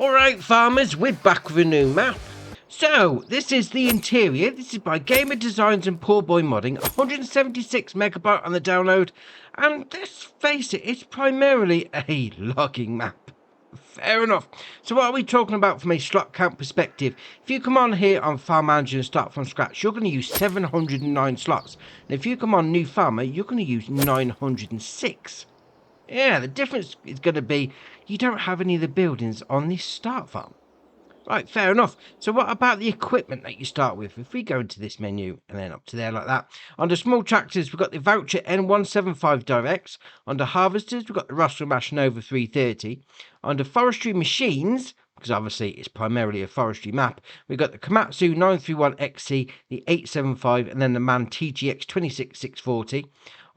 Alright farmers, we're back with a new map. So, this is the interior. This is by GamerDesigns and PoorBoy Modding. 176 megabyte on the download. And let's face it, it's primarily a logging map. Fair enough. So what are we talking about from a slot count perspective? If you come on here on Farm Manager and start from scratch, you're going to use 709 slots. And if you come on New Farmer, you're going to use 906. Yeah, the difference is going to be you don't have any of the buildings on this start farm. Right, fair enough. So what about the equipment that you start with? If we go into this menu and then up to there like that. Under small tractors, we've got the Voucher N175 Directs. Under harvesters, we've got the Russell Mash Nova 330. Under forestry machines, because obviously it's primarily a forestry map, we've got the Komatsu 931XC, the 875, and then the MAN TGX 26640.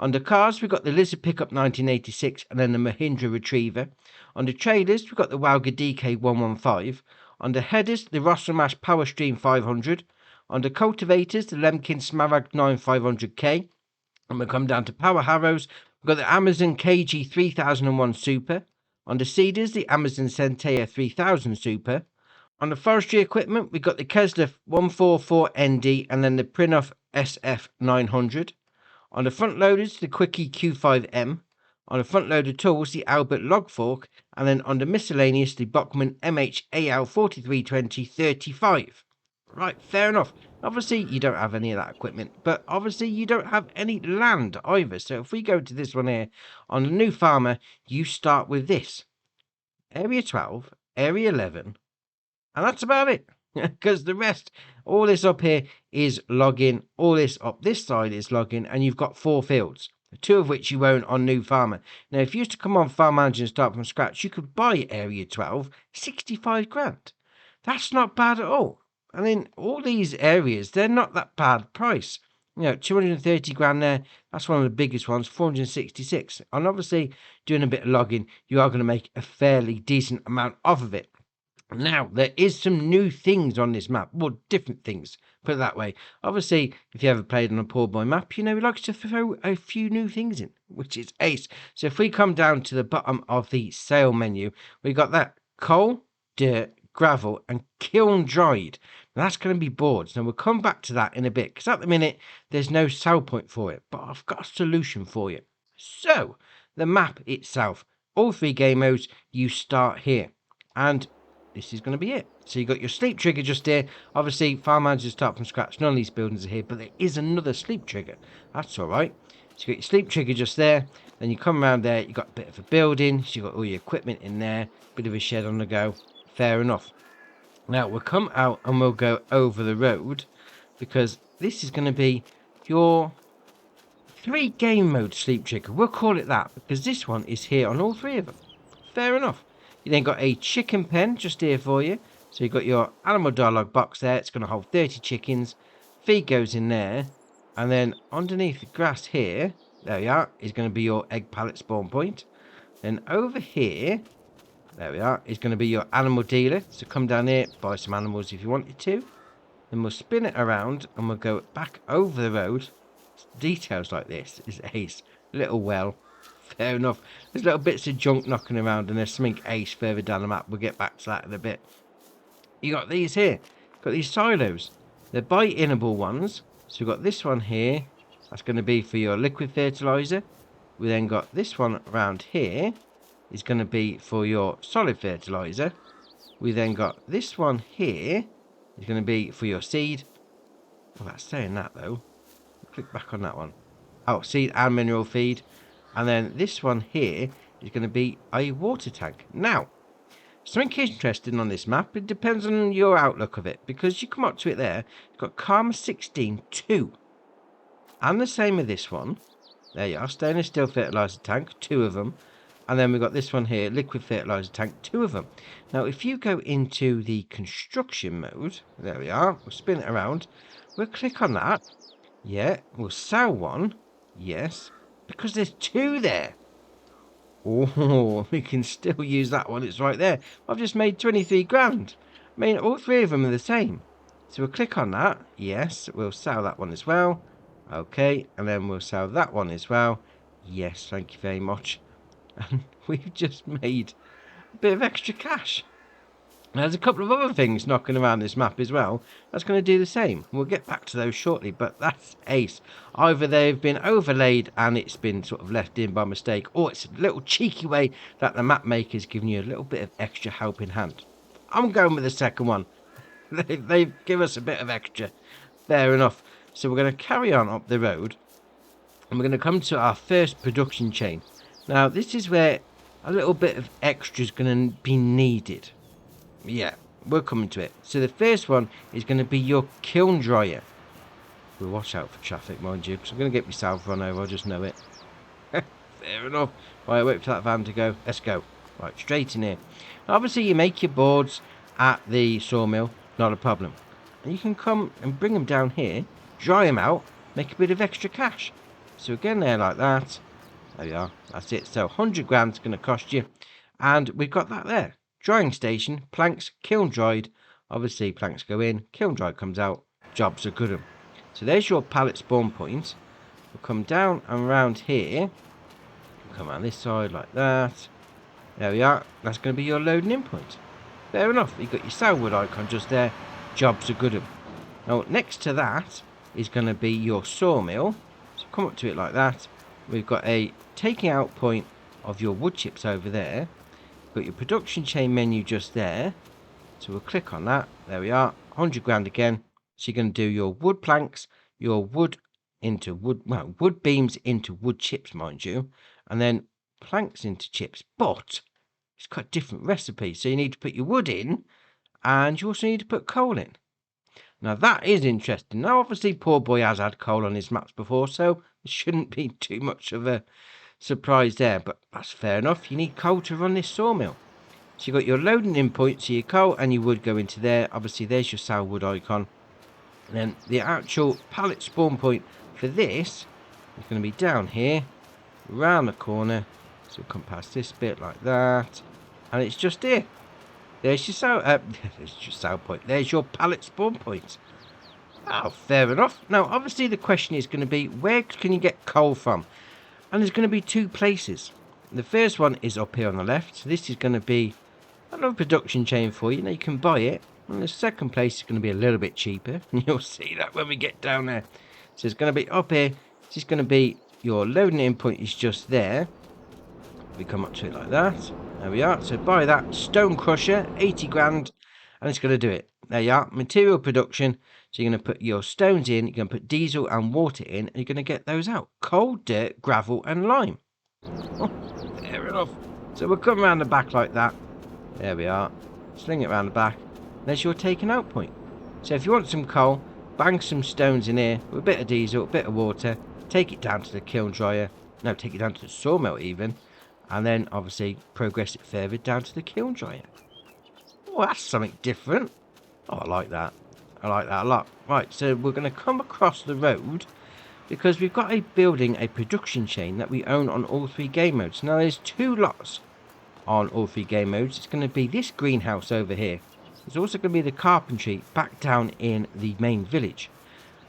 Under cars, we've got the Lizard Pickup 1986 and then the Mahindra Retriever. Under trailers, we've got the Wauga DK115. Under headers, the Russell Mash Power Stream 500. Under cultivators, the Lemkin Smaragd 9500K. And we come down to power harrows, we've got the Amazon KG 3001 Super. Under seeders, the Amazon Centea 3000 Super. On the forestry equipment, we've got the Kesler 144ND and then the Prinoff SF 900. On the front loaders, the Quickie Q5M. On the front loader tools, the Albert Log Fork. And then on the miscellaneous, the Bockman MHAL 4320 35. Right, fair enough. Obviously, you don't have any of that equipment, but obviously you don't have any land either. So if we go to this one here, on the New Farmer, you start with this. Area 12, Area 11, and that's about it. Because the rest, all this up here is login, all this up this side is login, and you've got 4 fields, 2 of which you own on New Farmer. Now, if you used to come on Farm Manager and start from scratch, you could buy Area 12, 65 grand. That's not bad at all. I mean, all these areas, they're not that bad price. You know, 230 grand there, that's one of the biggest ones, 466. And obviously, doing a bit of logging, you are going to make a fairly decent amount off of it. Now, there is some new things on this map. Well, different things, put it that way. Obviously, if you ever played on a poor boy map, you know he likes to throw a few new things in, which is ace. So if we come down to the bottom of the sale menu, we got that coal, dirt, gravel, and kiln dried. Now, that's going to be boards. Now, we'll come back to that in a bit, because at the minute, there's no sell point for it. But I've got a solution for you. So, the map itself, all 3 game modes, you start here. And this is going to be it. So you've got your sleep trigger just here. Obviously, Farm Manager start from scratch. None of these buildings are here, but there is another sleep trigger. That's all right. So you've got your sleep trigger just there. Then you come around there. You've got a bit of a building. So you've got all your equipment in there. Bit of a shed on the go. Fair enough. Now, we'll come out and we'll go over the road, because this is going to be your 3 game mode sleep trigger. We'll call it that, because this one is here on all 3 of them. Fair enough. You then got a chicken pen just here for you. So you've got your animal dialogue box there. It's going to hold 30 chickens. Feed goes in there. And then underneath the grass here, there we are, is going to be your egg pallet spawn point. Then over here, there we are, is going to be your animal dealer. So come down here, buy some animals if you wanted to. Then we'll spin it around and we'll go back over the road. Details like this is ace. Little well. Fair enough. There's little bits of junk knocking around and there's something ace further down the map. We'll get back to that in a bit. You got these here. Got these silos. They're bite-innable ones. So we've got this one here. That's going to be for your liquid fertilizer. We then got this one around here. Is going to be for your solid fertilizer. We then got this one here. Is going to be for your seed. Well, that's saying that though. Click back on that one. Oh, seed and mineral feed. And then this one here is going to be a water tank. Now, something interesting on this map, it depends on your outlook of it. Because you come up to it there, it's got Karma 16 2. And the same with this one. There you are, stainless steel fertilizer tank, 2 of them. And then we've got this one here, liquid fertilizer tank, 2 of them. Now, if you go into the construction mode, there we are, we'll spin it around. We'll click on that. Yeah, we'll sell one. Yes. Because there's 2 there. Oh, we can still use that one. It's right there. I've just made 23 grand. I mean, all 3 of them are the same. So we'll click on that. Yes, we'll sell that one as well. Okay, and then we'll sell that one as well. Yes, thank you very much. And we've just made a bit of extra cash. There's a couple of other things knocking around this map as well. That's going to do the same. We'll get back to those shortly, but that's ace. Either they've been overlaid and it's been sort of left in by mistake, or it's a little cheeky way that the map maker's giving you a little bit of extra helping hand. I'm going with the second one. They give us a bit of extra. Fair enough. So we're going to carry on up the road, and we're going to come to our first production chain. Now, this is where a little bit of extra is going to be needed. Yeah, we're coming to it. So the first one is going to be your kiln dryer. We'll watch out for traffic, mind you, because I'm going to get myself run over, I just know it. Fair enough. Right, wait for that van to go. Let's go. Right, straight in here. Now, obviously, you make your boards at the sawmill, not a problem. And you can come and bring them down here, dry them out, make a bit of extra cash. So again there like that. There we are. That's it. So 100 grand's going to cost you. And we've got that there. Drying station, planks, kiln dried. Obviously, planks go in, kiln dried comes out. Jobs are good. So there's your pallet spawn point. We'll come down and around here. Come on this side like that. There we are. That's going to be your loading in point. Fair enough. You've got your sourwood icon just there. Jobs are good. Now, next to that is going to be your sawmill. So come up to it like that. We've got a taking out point of your wood chips over there. Got your production chain menu just there, so we'll click on that. There we are, 100 grand again. So you're going to do your wood planks, your wood into wood, well, wood beams into wood chips, mind you, and then planks into chips. But it's got a different recipe, so you need to put your wood in, and you also need to put coal in. Now that is interesting. Now obviously PoorBoy has had coal on his maps before, so it shouldn't be too much of a surprise there, but that's fair enough. You need coal to run this sawmill. So you've got your loading in point, so your coal and your wood go into there. Obviously there's your sourwood icon. And then the actual pallet spawn point for this is going to be down here, around the corner. So we'll come past this bit like that, and it's just here. There's your there's your sour point. There's your pallet spawn point. Oh, fair enough. Now obviously the question is going to be, where can you get coal from? And there's going to be two places. The first one is up here on the left. So this is going to be another production chain for you. Now you can buy it. And the second place is going to be a little bit cheaper. And you'll see that when we get down there. So it's going to be up here. This is going to be your loading in point is just there. We come up to it like that. There we are. So buy that stone crusher, 80 grand. And it's going to do it. There you are. Material production. So you're going to put your stones in, you're going to put diesel and water in, and you're going to get those out. Coal, dirt, gravel and lime. Oh, fair enough. So we'll come around the back like that. There we are. Sling it around the back. There's your taking out point. So if you want some coal, bang some stones in here with a bit of diesel, a bit of water, take it down to the kiln dryer. No, take it down to the sawmill even. And then obviously progress it further down to the kiln dryer. Oh, that's something different. Oh, I like that. I like that a lot. Right, so we're going to come across the road because we've got building a production chain that we own on all three game modes. Now, there's two lots on all three game modes. It's going to be this greenhouse over here. There's also going to be the carpentry back down in the main village.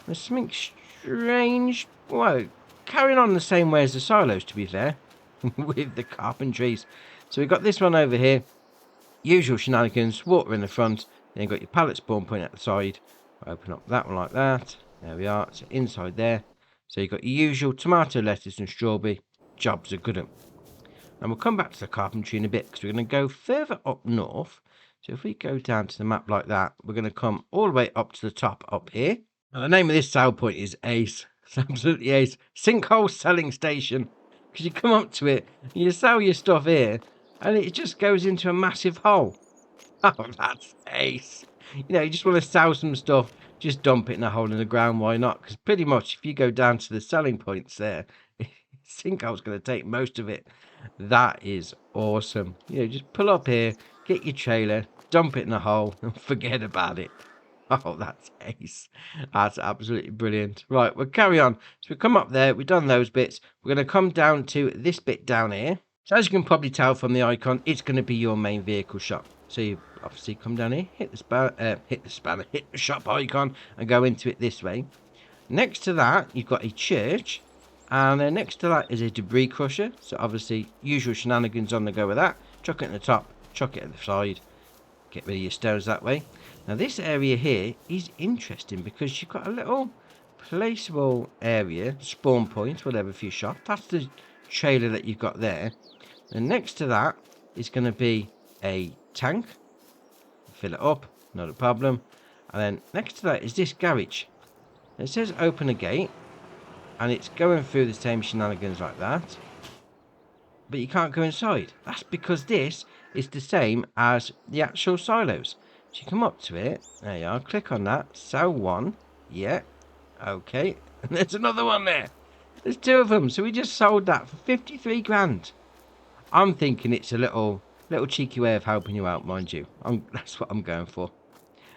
There's something strange. Well, carrying on the same way as the silos, to be fair, with the carpentries. So we've got this one over here. Usual shenanigans, water in the front. Then you've got your pallet spawn point at the side. Open up that one like that. There we are. So inside there. So you've got your usual tomato, lettuce and strawberry. Jobs are good. And we'll come back to the carpentry in a bit because we're going to go further up north. So if we go down to the map like that, we're going to come all the way up to the top up here. Now the name of this sale point is Ace. It's absolutely ace. Sinkhole selling station. Because you come up to it, you sell your stuff here, and it just goes into a massive hole. Oh, that's ace. You know, you just want to sell some stuff, just dump it in a hole in the ground, why not? Because pretty much, if you go down to the selling points there, Sinkhole's going to take most of it. That is awesome. You know, just pull up here, get your trailer, dump it in a hole, and forget about it. Oh, that's ace. That's absolutely brilliant. Right, we'll carry on. So we come up there, we've done those bits. We're going to come down to this bit down here. So as you can probably tell from the icon, it's going to be your main vehicle shop. So you obviously come down here, hit the shop icon and go into it this way. Next to that, you've got a church. And then next to that is a debris crusher. So obviously, usual shenanigans on the go with that. Chuck it in the top, chuck it at the side. Get rid of your stones that way. Now this area here is interesting because you've got a little placeable area, spawn point, whatever for your shop. That's the trailer that you've got there. And next to that is going to be a tank. Fill it up, not a problem. And then next to that is this garage. It says open a gate, and it's going through the same shenanigans like that. But you can't go inside. That's because this is the same as the actual silos. So you come up to it, there you are, click on that, sell one, yeah, okay, and there's another one there. There's two of them, so we just sold that for 53 grand. I'm thinking it's a little cheeky way of helping you out, mind you. That's what I'm going for.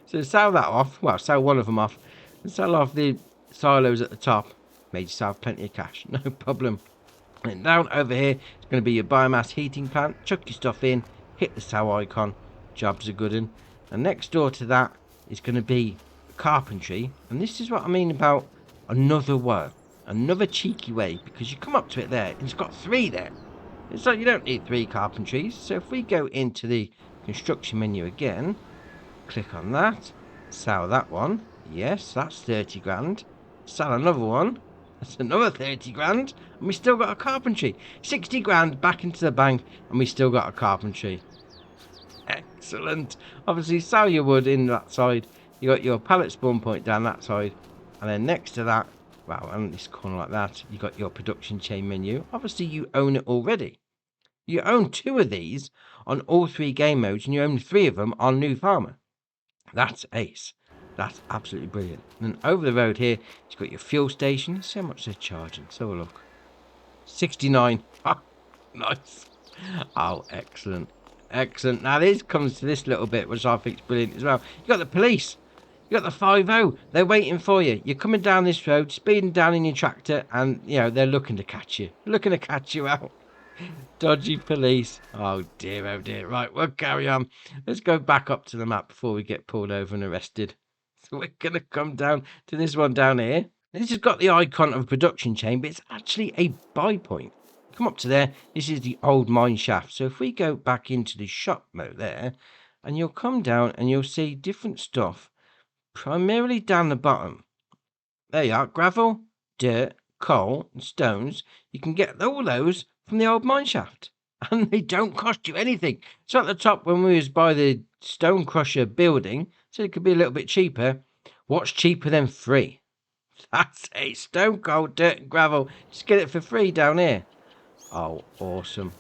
So sell that off, well, sell one of them off, and sell off the silos at the top. Made yourself plenty of cash, no problem. And down over here, it's going to be your biomass heating plant. Chuck your stuff in, hit the sell icon, jobs are good. And next door to that is going to be carpentry. And this is what I mean about another way, another cheeky way, because you come up to it there, and it's got 3 there. It's like you don't need 3 carpentries. So if we go into the construction menu again, click on that, sell that one. Yes, that's 30 grand. Sell another one. That's another 30 grand, and we still got a carpentry. 60 grand back into the bank, and we still got a carpentry. Excellent. Obviously, sell your wood in that side. You got your pallet spawn point down that side, and then next to that, well, and this corner like that, you got your production chain menu. Obviously, you own it already. You own 2 of these on all 3 game modes, and you own 3 of them on New Farmer. That's ace. That's absolutely brilliant. And then over the road here, you've got your fuel station. Let's see how much they're charging. Let's have a look. 69. Oh, nice. Oh, excellent. Excellent. Now this comes to this little bit, which I think is brilliant as well. You got the police. You got the 5-0. They're waiting for you. You're coming down this road, speeding down in your tractor, and, you know, they're looking to catch you. Looking to catch you out. Dodgy police. Oh dear, oh dear. Right, we'll carry on. Let's go back up to the map before we get pulled over and arrested. So we're going to come down to this one down here. This has got the icon of a production chain, but it's actually a buy point. Come up to there. This is the old mine shaft. So if we go back into the shop mode there, and you'll come down and you'll see different stuff, primarily down the bottom. There you are. Gravel, dirt, coal, and stones. You can get all those from the old mine shaft. And they don't cost you anything. So at the top, when we was by the stone crusher building, so it could be a little bit cheaper. What's cheaper than free? That's a stone, coal, dirt, and gravel. Just get it for free down here. Oh, awesome.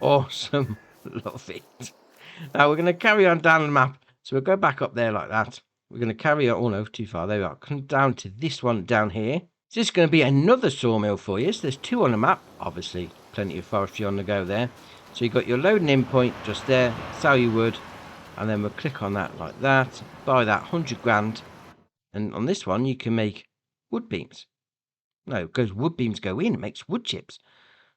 Awesome. Love it. Now we're going to carry on down the map. So we'll go back up there like that. We're going to carry on. Oh no, too far. There we are. Come down to this one down here. So this is going to be another sawmill for you. So there's 2 on the map. Obviously, plenty of forestry on the go there. So you've got your loading in point just there. Sell your wood. And then we'll click on that like that. Buy that 100 grand. And on this one, you can make wood beams. No, because wood beams go in. It makes wood chips.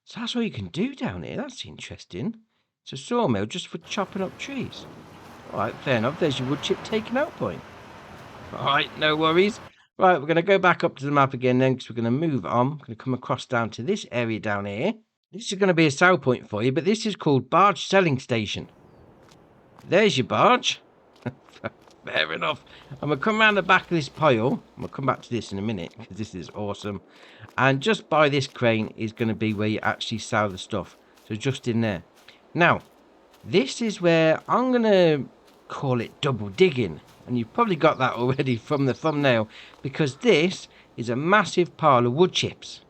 So that's what you can do down here. That's interesting. It's a sawmill just for chopping up trees. All right, fair enough. There's your wood chip taking out point. All right, no worries. Right, we're going to go back up to the map again then, because we're going to move on. We're going to come across down to this area down here. This is going to be a sell point for you, but this is called Barge Selling Station. There's your barge. Fair enough. I'm going to come around the back of this pile. I'm going to come back to this in a minute, because this is awesome. And just by this crane is going to be where you actually sell the stuff. So just in there. Now, this is where I'm going to call it double digging. And you've probably got that already from the thumbnail, because this is a massive pile of wood chips.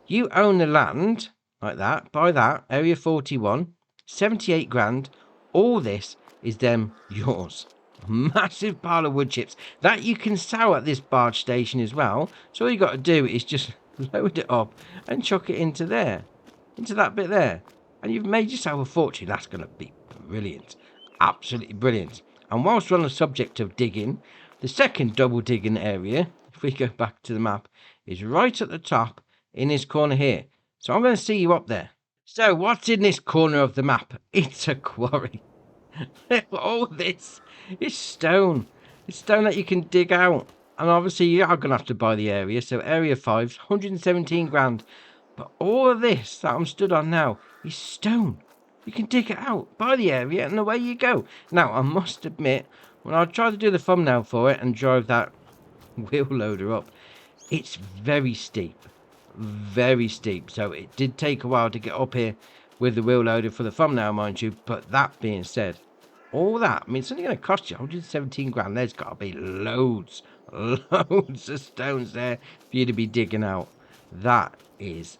You own the land like that, buy that, area 41, 78 grand. All this is then yours. A massive pile of wood chips that you can sell at this barge station as well. So all you got to do is just load it up and chuck it into there, into that bit there. And you've made yourself a fortune. That's going to be brilliant. Absolutely brilliant. And whilst we're on the subject of digging, the second double digging area, if we go back to the map, is right at the top in this corner here. So I'm going to see you up there. So what's in this corner of the map? It's a quarry. All this is stone. It's stone that you can dig out. And obviously you are going to have to buy the area. So area 5's 117 grand. But all of this that I'm stood on now is stone. You can dig it out by the area and away you go. Now, I must admit, when I tried to do the thumbnail for it and drive that wheel loader up, it's very steep. Very steep. So it did take a while to get up here with the wheel loader for the thumbnail, mind you. But that being said, all that, I mean, it's only going to cost you 117 grand. There's got to be loads of stones there for you to be digging out. That is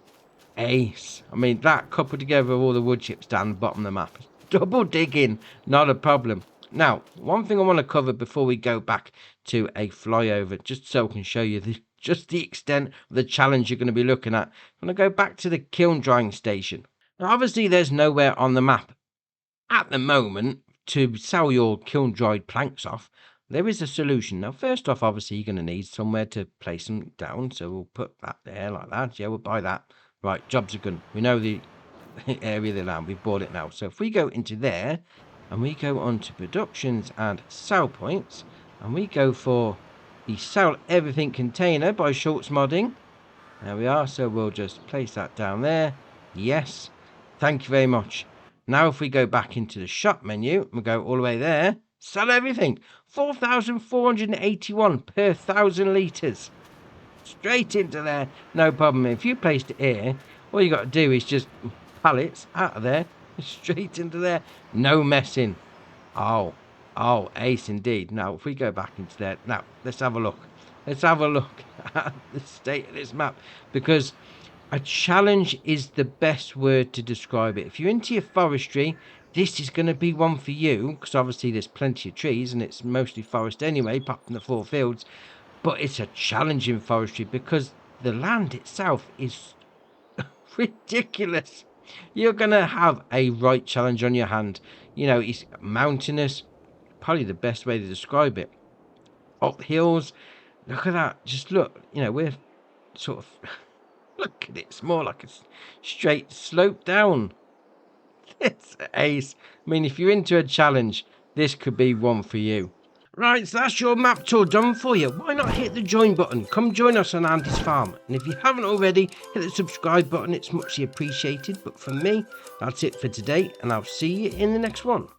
ace. I mean, that coupled together with all the wood chips down the bottom of the map, double digging, not a problem. Now, one thing I want to cover before we go back to a flyover, just so I can show you just the extent of the challenge you're going to be looking at. I'm going to go back to the kiln drying station. Now, obviously, there's nowhere on the map at the moment to sell your kiln dried planks off. There is a solution. Now, first off, obviously, you're going to need somewhere to place them down. So we'll put that there like that. Yeah, we'll buy that. Right, jobs are good. We know the area of the land. We've bought it now. So if we go into there and we go on to productions and sell points and we go for the sell everything container by Horsch Modding. There we are. So we'll just place that down there. Yes. Thank you very much. Now if we go back into the shop menu, we'll go all the way there. Sell everything. 4,481 per 1,000 litres. Straight into there, no problem. If you placed it here, all you got to do is just pallets out of there, straight into there, no messing. Oh, ace indeed. Now, if we go back into there, now let's have a look. Let's have a look at the state of this map, because a challenge is the best word to describe it. If you're into your forestry, this is going to be one for you, because obviously there's plenty of trees and it's mostly forest anyway, apart from the 4 fields. But it's a challenging forestry because the land itself is ridiculous. You're going to have a right challenge on your hand. You know, it's mountainous, probably the best way to describe it. Up hills, look at that. Just look, you know, we're sort of, look at it. It's more like a straight slope down. It's ace. I mean, if you're into a challenge, this could be one for you. Right, so that's your map tour done for you. Why not hit the join button? Come join us on Andy's farm. And if you haven't already, hit the subscribe button. It's muchly appreciated. But for me, that's it for today. And I'll see you in the next one.